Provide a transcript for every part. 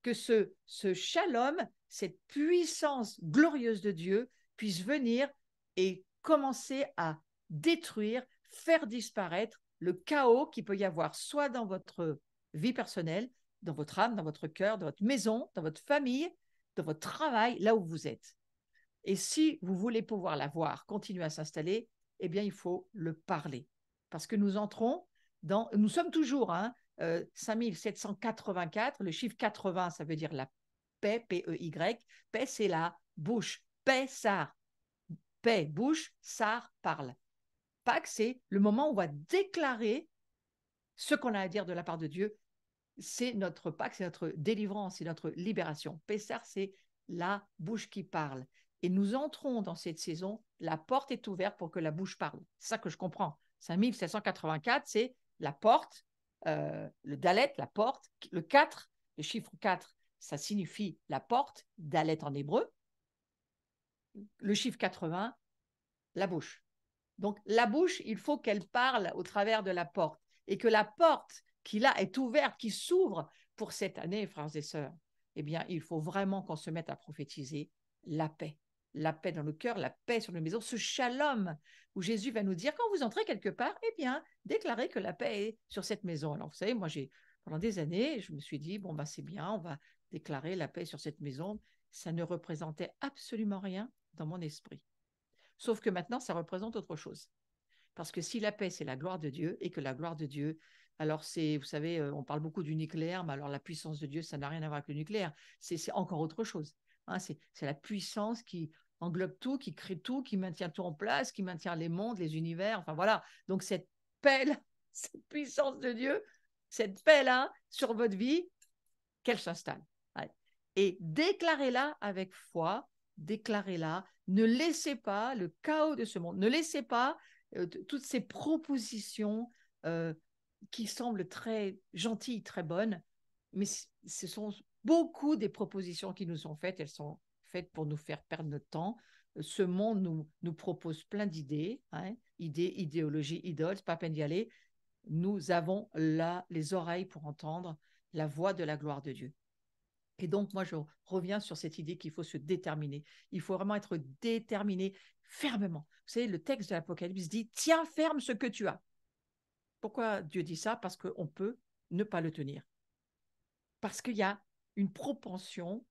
que ce shalom, cette puissance glorieuse de Dieu puisse venir et commencer à détruire, faire disparaître le chaos qu'il peut y avoir soit dans votre vie personnelle, dans votre âme, dans votre cœur, dans votre maison, dans votre famille, dans votre travail, là où vous êtes. Et si vous voulez pouvoir la voir continuer à s'installer, eh bien, il faut le parler. Parce que nous sommes toujours 5784, le chiffre 80, ça veut dire la paix, P-E-Y, paix, c'est la bouche, paix, sar, paix, bouche, sar, parle. Pâques, c'est le moment où on va déclarer ce qu'on a à dire de la part de Dieu. C'est notre Pâques, c'est notre délivrance, c'est notre libération. Pessar, c'est la bouche qui parle. Et nous entrons dans cette saison, la porte est ouverte pour que la bouche parle. C'est ça que je comprends. 5784, c'est la porte, le dalet, la porte, le 4, le chiffre 4, ça signifie la porte, dalet en hébreu. Le chiffre 80, la bouche. Donc, la bouche, il faut qu'elle parle au travers de la porte et que la porte qui là est ouverte, qui s'ouvre pour cette année, frères et sœurs, eh bien, il faut vraiment qu'on se mette à prophétiser la paix. La paix dans le cœur, la paix sur nos maisons, ce shalom où Jésus va nous dire, quand vous entrez quelque part, eh bien, déclarez que la paix est sur cette maison. Alors, vous savez, moi, pendant des années, je me suis dit, bon, bah, c'est bien, on va déclarer la paix sur cette maison. Ça ne représentait absolument rien dans mon esprit. Sauf que maintenant, ça représente autre chose. Parce que si la paix, c'est la gloire de Dieu, et que la gloire de Dieu, alors c'est, vous savez, on parle beaucoup du nucléaire, mais alors la puissance de Dieu, ça n'a rien à voir avec le nucléaire. C'est encore autre chose. Hein, c'est la puissance qui englobe tout, qui crée tout, qui maintient tout en place, qui maintient les mondes, les univers. Enfin voilà. Donc cette paix, cette puissance de Dieu, cette paix-là sur votre vie, qu'elle s'installe. Ouais. Et déclarez-la avec foi, déclarez-la. Ne laissez pas le chaos de ce monde, ne laissez pas toutes ces propositions qui semblent très gentilles, très bonnes, mais ce sont beaucoup des propositions qui nous sont faites, elles sont faites pour nous faire perdre notre temps. Ce monde nous propose plein d'idées, idées, idéologies, idoles, c'est pas peine d'y aller. Nous avons là les oreilles pour entendre la voix de la gloire de Dieu. Et donc, moi, je reviens sur cette idée qu'il faut se déterminer. Il faut vraiment être déterminé fermement. Vous savez, le texte de l'Apocalypse dit « Tiens ferme ce que tu as ». Pourquoi Dieu dit ça? Parce qu'on peut ne pas le tenir. Parce qu'il y a une propension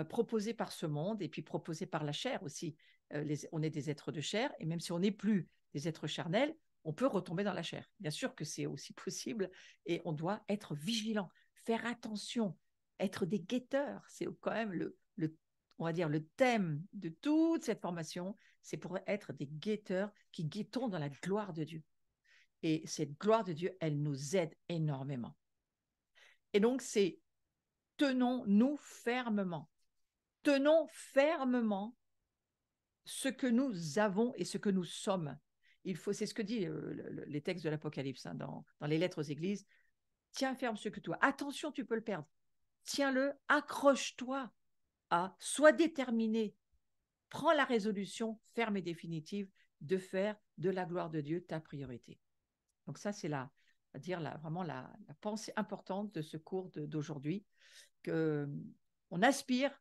proposée par ce monde et puis proposée par la chair aussi. On est des êtres de chair et même si on n'est plus des êtres charnels, on peut retomber dans la chair. Bien sûr que c'est aussi possible et on doit être vigilant, faire attention, être des guetteurs. C'est quand même on va dire le thème de toute cette formation, c'est pour être des guetteurs qui guettons dans la gloire de Dieu. Et cette gloire de Dieu, elle nous aide énormément. Et donc, c'est tenons-nous fermement. Tenons fermement ce que nous avons et ce que nous sommes. C'est ce que dit les textes de l'Apocalypse dans les lettres aux églises. Tiens ferme ce que tu as. Attention, tu peux le perdre. Tiens-le, accroche-toi sois déterminé. Prends la résolution ferme et définitive de faire de la gloire de Dieu ta priorité. Donc ça, c'est vraiment la pensée importante de ce cours d'aujourd'hui, qu'on aspire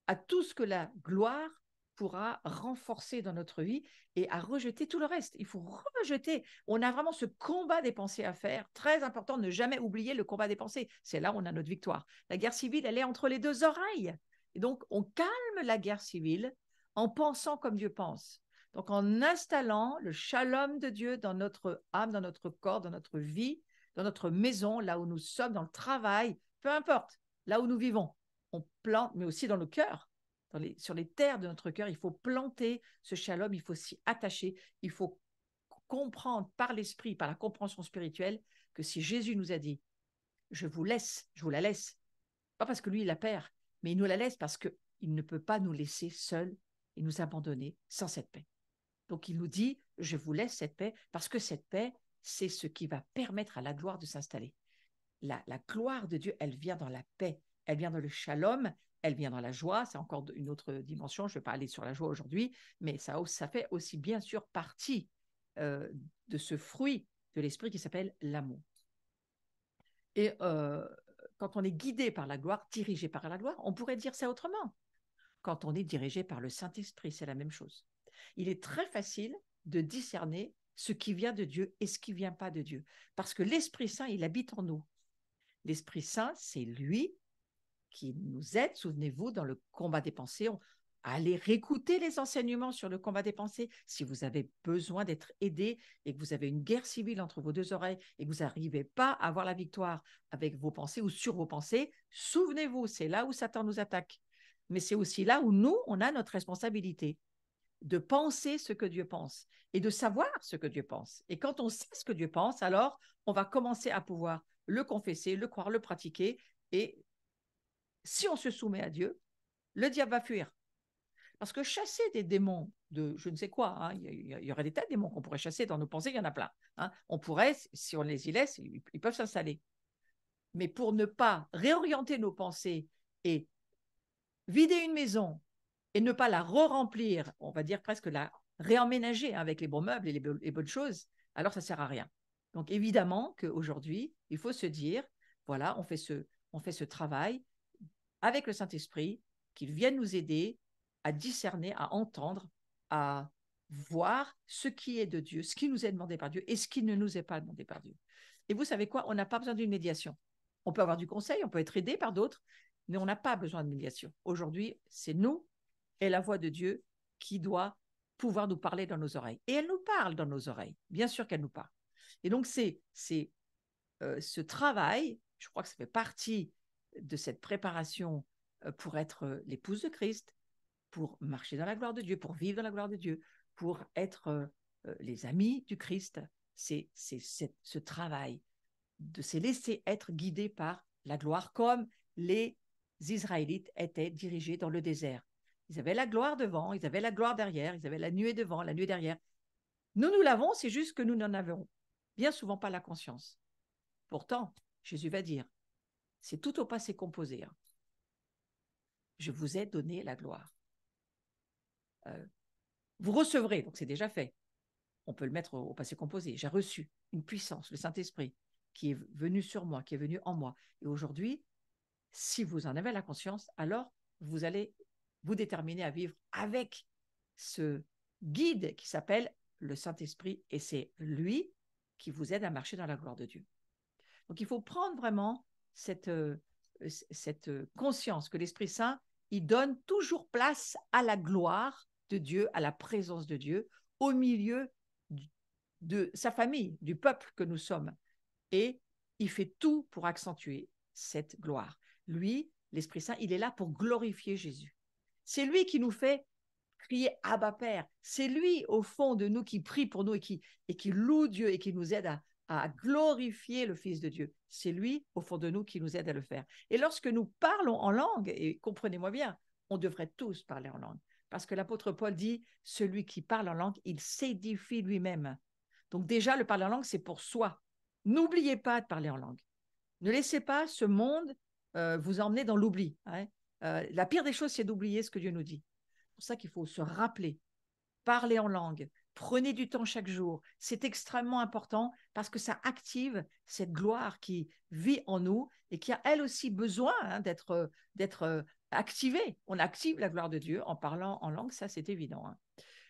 à tout ce que la gloire pourra renforcer dans notre vie et à rejeter tout le reste. Il faut rejeter. On a vraiment ce combat des pensées à faire. Très important, ne jamais oublier le combat des pensées. C'est là où on a notre victoire. La guerre civile, elle est entre les deux oreilles. Et donc, on calme la guerre civile en pensant comme Dieu pense. Donc, en installant le shalom de Dieu dans notre âme, dans notre corps, dans notre vie, dans notre maison, là où nous sommes, dans le travail, peu importe, là où nous vivons, on plante, mais aussi dans le cœur, sur les terres de notre cœur, il faut planter ce shalom, il faut s'y attacher, il faut comprendre par l'esprit, par la compréhension spirituelle, que si Jésus nous a dit, je vous la laisse, pas parce que lui, il la perd, mais il nous la laisse parce qu'il ne peut pas nous laisser seuls et nous abandonner sans cette paix. Donc, il nous dit, je vous laisse cette paix parce que cette paix, c'est ce qui va permettre à la gloire de s'installer. La gloire de Dieu, elle vient dans la paix, elle vient dans le shalom, elle vient dans la joie. C'est encore une autre dimension. Je ne vais pas aller sur la joie aujourd'hui, mais ça fait aussi bien sûr partie de ce fruit de l'esprit qui s'appelle l'amour. Et quand on est guidé par la gloire, dirigé par la gloire, on pourrait dire ça autrement. Quand on est dirigé par le Saint-Esprit, c'est la même chose. Il est très facile de discerner ce qui vient de Dieu et ce qui ne vient pas de Dieu. Parce que l'Esprit Saint, il habite en nous. L'Esprit Saint, c'est lui qui nous aide, souvenez-vous, dans le combat des pensées. Allez réécouter les enseignements sur le combat des pensées. Si vous avez besoin d'être aidé et que vous avez une guerre civile entre vos deux oreilles et que vous n'arrivez pas à avoir la victoire avec vos pensées ou sur vos pensées, souvenez-vous, c'est là où Satan nous attaque. Mais c'est aussi là où nous, on a notre responsabilité de penser ce que Dieu pense et de savoir ce que Dieu pense. Et quand on sait ce que Dieu pense, alors on va commencer à pouvoir le confesser, le croire, le pratiquer. Et si on se soumet à Dieu, le diable va fuir. Parce que chasser des démons de je ne sais quoi, hein, il y aurait des tas de démons qu'on pourrait chasser dans nos pensées, il y en a plein. Hein. On pourrait, si on les y laisse, ils peuvent s'installer. Mais pour ne pas réorienter nos pensées et vider une maison et ne pas la re-remplir, on va dire presque la réemménager avec les bons meubles et les bonnes choses, alors ça ne sert à rien. Donc évidemment qu'aujourd'hui, il faut se dire, voilà, on fait ce travail avec le Saint-Esprit, qu'il vienne nous aider à discerner, à entendre, à voir ce qui est de Dieu, ce qui nous est demandé par Dieu et ce qui ne nous est pas demandé par Dieu. Et vous savez quoi? On n'a pas besoin d'une médiation. On peut avoir du conseil, on peut être aidé par d'autres, mais on n'a pas besoin de médiation. Aujourd'hui, c'est nous et la voix de Dieu qui doit pouvoir nous parler dans nos oreilles. Et elle nous parle dans nos oreilles. Bien sûr qu'elle nous parle. Et donc, c'est ce travail, je crois que ça fait partie de cette préparation pour être l'épouse de Christ, pour marcher dans la gloire de Dieu, pour vivre dans la gloire de Dieu, pour être les amis du Christ. C'est ce travail de se laisser être guidé par la gloire, comme les Israélites étaient dirigés dans le désert. Ils avaient la gloire devant, ils avaient la gloire derrière, ils avaient la nuée devant, la nuée derrière. Nous l'avons, c'est juste que nous n'en avons bien souvent pas la conscience. Pourtant, Jésus va dire, c'est tout au passé composé. Hein. Je vous ai donné la gloire. Vous recevrez, donc c'est déjà fait. On peut le mettre au passé composé. J'ai reçu une puissance, le Saint-Esprit, qui est venu sur moi, qui est venu en moi. Et aujourd'hui, si vous en avez la conscience, alors vous allez vous déterminer à vivre avec ce guide qui s'appelle le Saint-Esprit. Et c'est lui qui vous aide à marcher dans la gloire de Dieu. Donc il faut prendre vraiment cette conscience que l'Esprit Saint, il donne toujours place à la gloire de Dieu, à la présence de Dieu, au milieu de sa famille, du peuple que nous sommes. Et il fait tout pour accentuer cette gloire. Lui, l'Esprit Saint, il est là pour glorifier Jésus. C'est lui qui nous fait crier Abba Père. C'est lui, au fond de nous, qui prie pour nous et qui loue Dieu et qui nous aide à glorifier le Fils de Dieu. C'est lui, au fond de nous, qui nous aide à le faire. Et lorsque nous parlons en langue, et comprenez-moi bien, on devrait tous parler en langue. Parce que l'apôtre Paul dit, celui qui parle en langue, il s'édifie lui-même. Donc déjà, le parler en langue, c'est pour soi. N'oubliez pas de parler en langue. Ne laissez pas ce monde vous emmener dans l'oubli. Hein. La pire des choses, c'est d'oublier ce que Dieu nous dit. C'est pour ça qu'il faut se rappeler, parler en langue, prenez du temps chaque jour. C'est extrêmement important parce que ça active cette gloire qui vit en nous et qui a elle aussi besoin d'être activée. On active la gloire de Dieu en parlant en langue, ça c'est évident. Hein.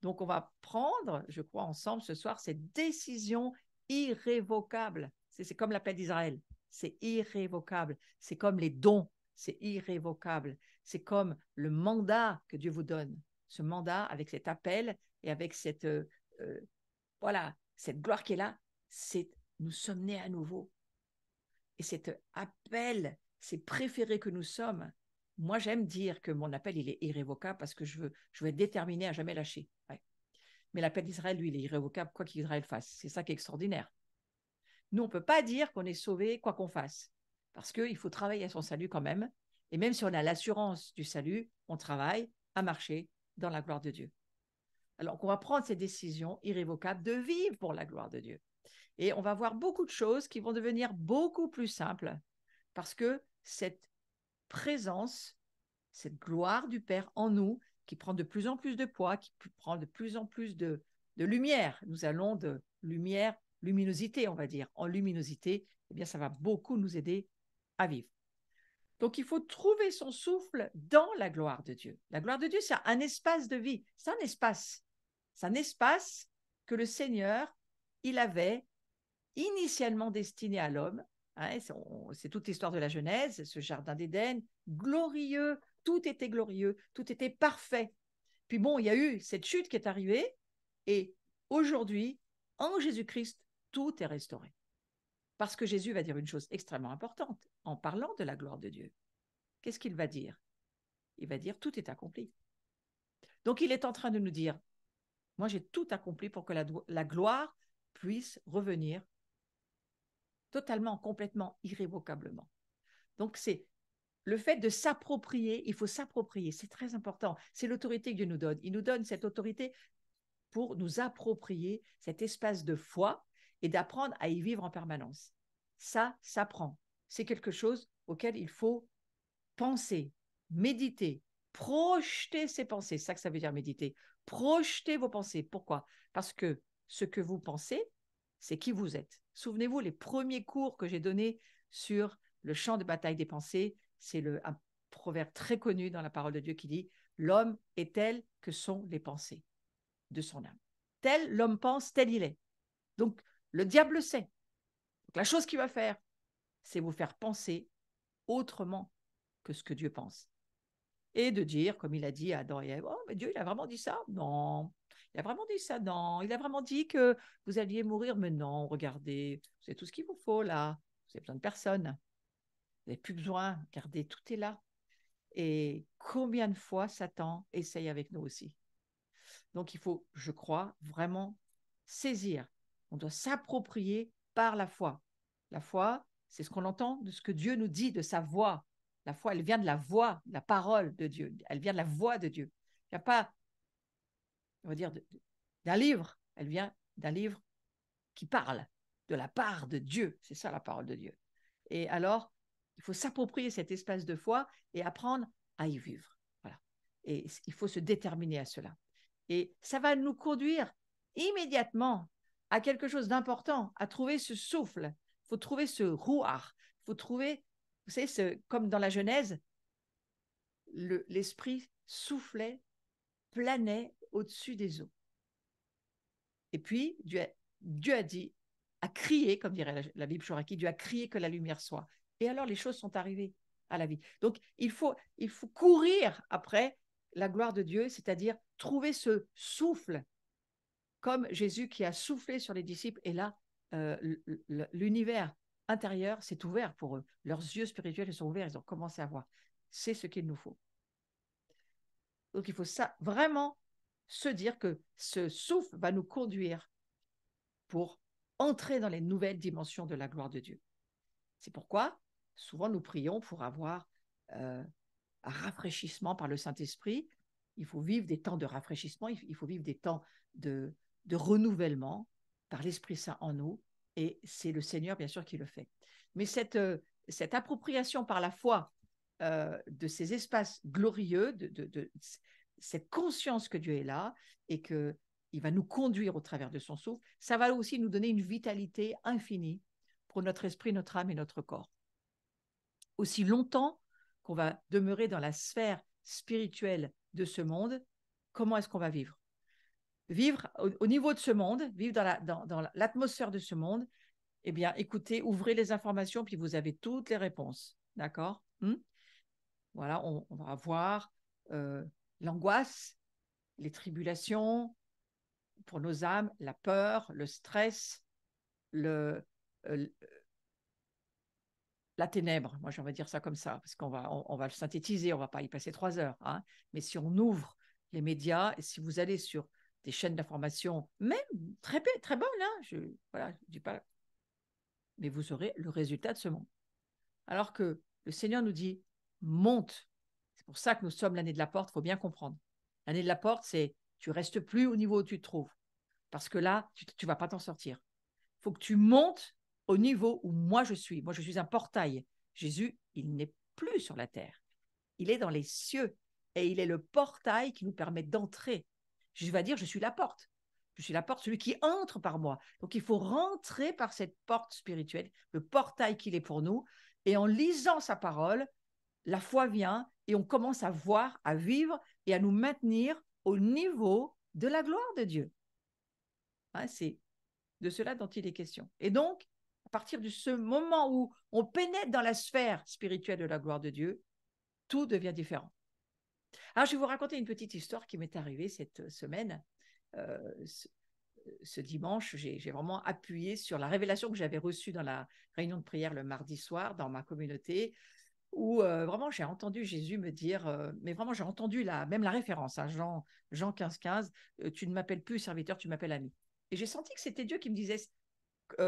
Donc on va prendre, je crois, ensemble ce soir cette décision irrévocable. C'est comme l'appel d'Israël. C'est irrévocable. C'est comme les dons. C'est irrévocable. C'est comme le mandat que Dieu vous donne. Ce mandat avec cet appel et avec cette, voilà, cette gloire qui est là, c'est nous sommes nés à nouveau. Et cet appel, c'est préféré que nous sommes. Moi, j'aime dire que mon appel, il est irrévocable parce que je veux être déterminé à jamais lâcher. Ouais. Mais l'appel d'Israël, lui, il est irrévocable, quoi qu'Israël fasse. C'est ça qui est extraordinaire. Nous, on ne peut pas dire qu'on est sauvé quoi qu'on fasse, parce qu'il faut travailler à son salut quand même. Et même si on a l'assurance du salut, on travaille à marcher dans la gloire de Dieu. Alors qu'on va prendre ces décisions irrévocables de vivre pour la gloire de Dieu. Et on va voir beaucoup de choses qui vont devenir beaucoup plus simples, parce que cette présence, cette gloire du Père en nous, qui prend de plus en plus de poids, qui prend de plus en plus de lumière. Nous allons de luminosité, on va dire, en luminosité, eh bien, ça va beaucoup nous aider à vivre. Donc, il faut trouver son souffle dans la gloire de Dieu. La gloire de Dieu, c'est un espace de vie. C'est un espace. C'est un espace que le Seigneur, il avait initialement destiné à l'homme. Hein, c'est toute l'histoire de la Genèse, ce jardin d'Éden, glorieux, tout était glorieux, tout était parfait. Puis bon, il y a eu cette chute qui est arrivée, et aujourd'hui, en Jésus-Christ, tout est restauré. Parce que Jésus va dire une chose extrêmement importante en parlant de la gloire de Dieu. Qu'est-ce qu'il va dire? Il va dire tout est accompli. Donc il est en train de nous dire, moi j'ai tout accompli pour que la gloire puisse revenir totalement, complètement, irrévocablement. Donc c'est le fait de s'approprier, il faut s'approprier, c'est très important. C'est l'autorité que Dieu nous donne. Il nous donne cette autorité pour nous approprier cet espace de foi et d'apprendre à y vivre en permanence. Ça s'apprend. C'est quelque chose auquel il faut penser, méditer, projeter ses pensées. C'est ça que ça veut dire méditer. Projeter vos pensées. Pourquoi? Parce que ce que vous pensez, c'est qui vous êtes. Souvenez-vous, les premiers cours que j'ai donnés sur le champ de bataille des pensées, c'est un proverbe très connu dans la parole de Dieu qui dit « L'homme est tel que sont les pensées de son âme. Tel l'homme pense, tel il est. » Donc, le diable le sait. Donc, la chose qu'il va faire, c'est vous faire penser autrement que ce que Dieu pense. Et de dire, comme il a dit à Adam et Ève, « Oh, mais Dieu, il a vraiment dit ça? Non. Il a vraiment dit ça? Non. Il a vraiment dit que vous alliez mourir? Mais non, regardez, c'est tout ce qu'il vous faut là. Vous avez besoin de personne. Vous n'avez plus besoin. Regardez, tout est là. » Et combien de fois Satan essaye avec nous aussi. Donc, il faut, je crois, vraiment saisir. On doit s'approprier par la foi. La foi, c'est ce qu'on entend de ce que Dieu nous dit, de sa voix. La foi, elle vient de la voix, de la parole de Dieu. Elle vient de la voix de Dieu. Il n'y a pas, on va dire, d'un livre. Elle vient d'un livre qui parle de la part de Dieu. C'est ça la parole de Dieu. Et alors, il faut s'approprier cet espace de foi et apprendre à y vivre. Voilà. Et il faut se déterminer à cela. Et ça va nous conduire immédiatement à quelque chose d'important, à trouver ce souffle. Il faut trouver ce rouar. Il faut trouver, vous savez, comme dans la Genèse, l'esprit soufflait, planait au-dessus des eaux. Et puis, Dieu a dit, a crié, comme dirait la Bible Shoraki, Dieu a crié que la lumière soit. Et alors, les choses sont arrivées à la vie. Donc, il faut courir après la gloire de Dieu, c'est-à-dire trouver ce souffle, comme Jésus qui a soufflé sur les disciples. Et là, l'univers intérieur s'est ouvert pour eux. Leurs yeux spirituels sont ouverts, ils ont commencé à voir. C'est ce qu'il nous faut. Donc, il faut vraiment se dire que ce souffle va nous conduire pour entrer dans les nouvelles dimensions de la gloire de Dieu. C'est pourquoi, souvent, nous prions pour avoir un rafraîchissement par le Saint-Esprit. Il faut vivre des temps de rafraîchissement, il faut vivre des temps de renouvellement par l'Esprit Saint en nous, et c'est le Seigneur, bien sûr, qui le fait. Mais cette appropriation par la foi de ces espaces glorieux, de cette conscience que Dieu est là et qu'il va nous conduire au travers de son souffle, ça va aussi nous donner une vitalité infinie pour notre esprit, notre âme et notre corps. Aussi longtemps qu'on va demeurer dans la sphère spirituelle de ce monde, comment est-ce qu'on va vivre? Vivre au niveau de ce monde, vivre dans l'atmosphère de ce monde, eh bien, écoutez, ouvrez les informations, puis vous avez toutes les réponses. D'accord? Voilà, on va voir l'angoisse, les tribulations pour nos âmes, la peur, le stress, la ténèbre. Moi, j'en vais dire ça comme ça, parce qu'on va le synthétiser, on ne va pas y passer 3 heures. Hein. Mais si on ouvre les médias, et si vous allez sur des chaînes d'information, même très bonnes, hein, je dis pas, mais vous aurez le résultat de ce monde. Alors que le Seigneur nous dit, monte. C'est pour ça que nous sommes l'année de la porte, il faut bien comprendre. L'année de la porte, c'est tu restes plus au niveau où tu te trouves. Parce que là, tu ne vas pas t'en sortir. Il faut que tu montes au niveau où moi je suis. Moi, je suis un portail. Jésus, il n'est plus sur la terre. Il est dans les cieux. Et il est le portail qui nous permet d'entrer. Jésus va dire, je suis la porte. Je suis la porte, celui qui entre par moi. Donc, il faut rentrer par cette porte spirituelle, le portail qu'il est pour nous. Et en lisant sa parole, la foi vient et on commence à voir, à vivre et à nous maintenir au niveau de la gloire de Dieu. Hein, c'est de cela dont il est question. Et donc, à partir de ce moment où on pénètre dans la sphère spirituelle de la gloire de Dieu, tout devient différent. Alors, je vais vous raconter une petite histoire qui m'est arrivée cette semaine. Euh, ce dimanche, j'ai vraiment appuyé sur la révélation que j'avais reçue dans la réunion de prière le mardi soir dans ma communauté, où vraiment j'ai entendu Jésus me dire, mais vraiment j'ai entendu même la référence, hein, Jean 15, tu ne m'appelles plus serviteur, tu m'appelles ami. Et j'ai senti que c'était Dieu qui me disait,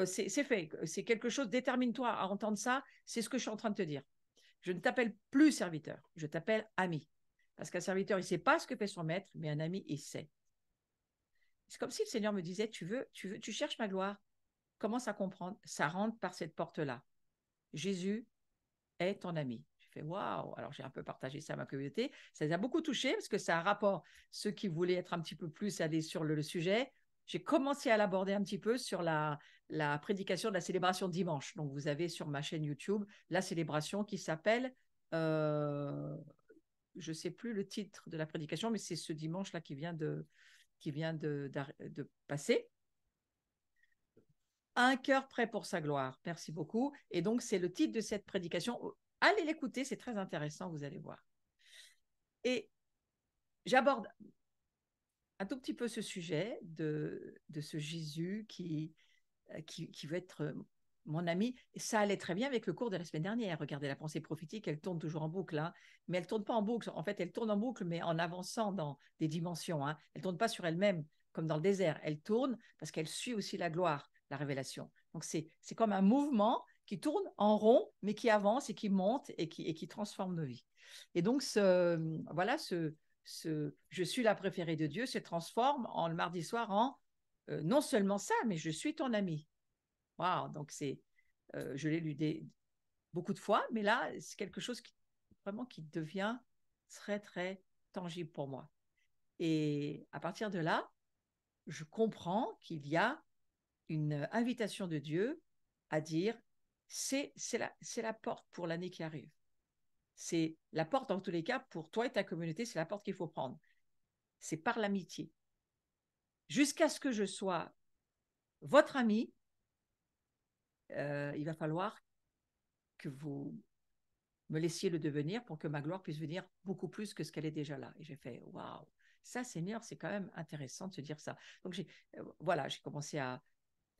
c'est fait, c'est quelque chose, détermine-toi à entendre ça, c'est ce que je suis en train de te dire. Je ne t'appelle plus serviteur, je t'appelle ami. Parce qu'un serviteur, il ne sait pas ce que fait son maître, mais un ami, il sait. C'est comme si le Seigneur me disait, tu cherches ma gloire, commence à comprendre, ça rentre par cette porte-là. Jésus est ton ami. J'ai fait waouh. Alors j'ai un peu partagé ça à ma communauté. Ça les a beaucoup touchés parce que ça a un rapport. Ceux qui voulaient être un petit peu plus allés sur le sujet, j'ai commencé à l'aborder un petit peu sur la prédication de la célébration dimanche. Donc vous avez sur ma chaîne YouTube la célébration qui s'appelle, je ne sais plus le titre de la prédication, mais c'est ce dimanche-là qui vient de passer. Un cœur prêt pour sa gloire. Merci beaucoup. Et donc, c'est le titre de cette prédication. Allez l'écouter, c'est très intéressant, vous allez voir. Et j'aborde un tout petit peu ce sujet de ce Jésus qui veut être mon ami. Et ça allait très bien avec le cours de la semaine dernière. Regardez, la pensée prophétique, elle tourne toujours en boucle, hein. Mais elle ne tourne pas en boucle. En fait, elle tourne en boucle, mais en avançant dans des dimensions, hein. Elle ne tourne pas sur elle-même, comme dans le désert. Elle tourne parce qu'elle suit aussi la gloire, la révélation. Donc, c'est comme un mouvement qui tourne en rond, mais qui avance et qui monte et qui transforme nos vies. Et donc, voilà, je suis la préférée de Dieu se transforme en le mardi soir en non seulement ça, mais je suis ton ami. Wow, donc je l'ai lu beaucoup de fois, mais là, c'est quelque chose vraiment qui devient très, très tangible pour moi. Et à partir de là, je comprends qu'il y a une invitation de Dieu à dire, c'est la porte pour l'année qui arrive. C'est la porte, en tous les cas, pour toi et ta communauté, c'est la porte qu'il faut prendre. C'est par l'amitié. Jusqu'à ce que je sois votre ami, il va falloir que vous me laissiez le devenir pour que ma gloire puisse venir beaucoup plus que ce qu'elle est déjà là. Et j'ai fait, waouh, ça, Seigneur, c'est quand même intéressant de se dire ça. Donc, j'ai commencé à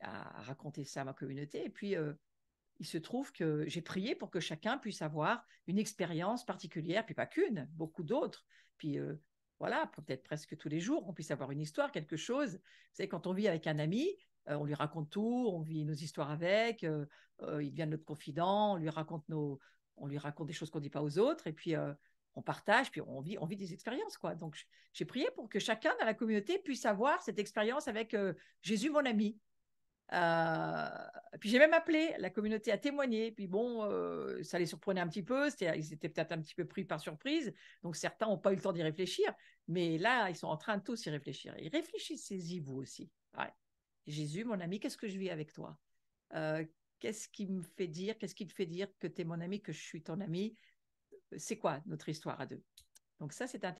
raconter ça à ma communauté. Et puis, il se trouve que j'ai prié pour que chacun puisse avoir une expérience particulière, puis pas qu'une, beaucoup d'autres. Puis, voilà, peut-être presque tous les jours, on puisse avoir une histoire, quelque chose. Vous savez, quand on vit avec un ami, on lui raconte tout, on vit nos histoires avec, il devient notre confident, on lui raconte des choses qu'on ne dit pas aux autres, et puis on partage, puis on vit des expériences, quoi. Donc, j'ai prié pour que chacun dans la communauté puisse avoir cette expérience avec Jésus, mon ami. Puis j'ai même appelé la communauté à témoigner. Puis bon, ça les surprenait un petit peu. Ils étaient peut-être un petit peu pris par surprise. Donc certains n'ont pas eu le temps d'y réfléchir. Mais là, ils sont en train de tous y réfléchir. Et réfléchissez-y vous aussi. Ouais. Jésus, mon ami, qu'est-ce que je vis avec toi? Qu'est-ce qui me fait dire, qu'est-ce qui te fait dire que tu es mon ami, que je suis ton ami? C'est quoi notre histoire à deux? Donc ça, c'est intéressant.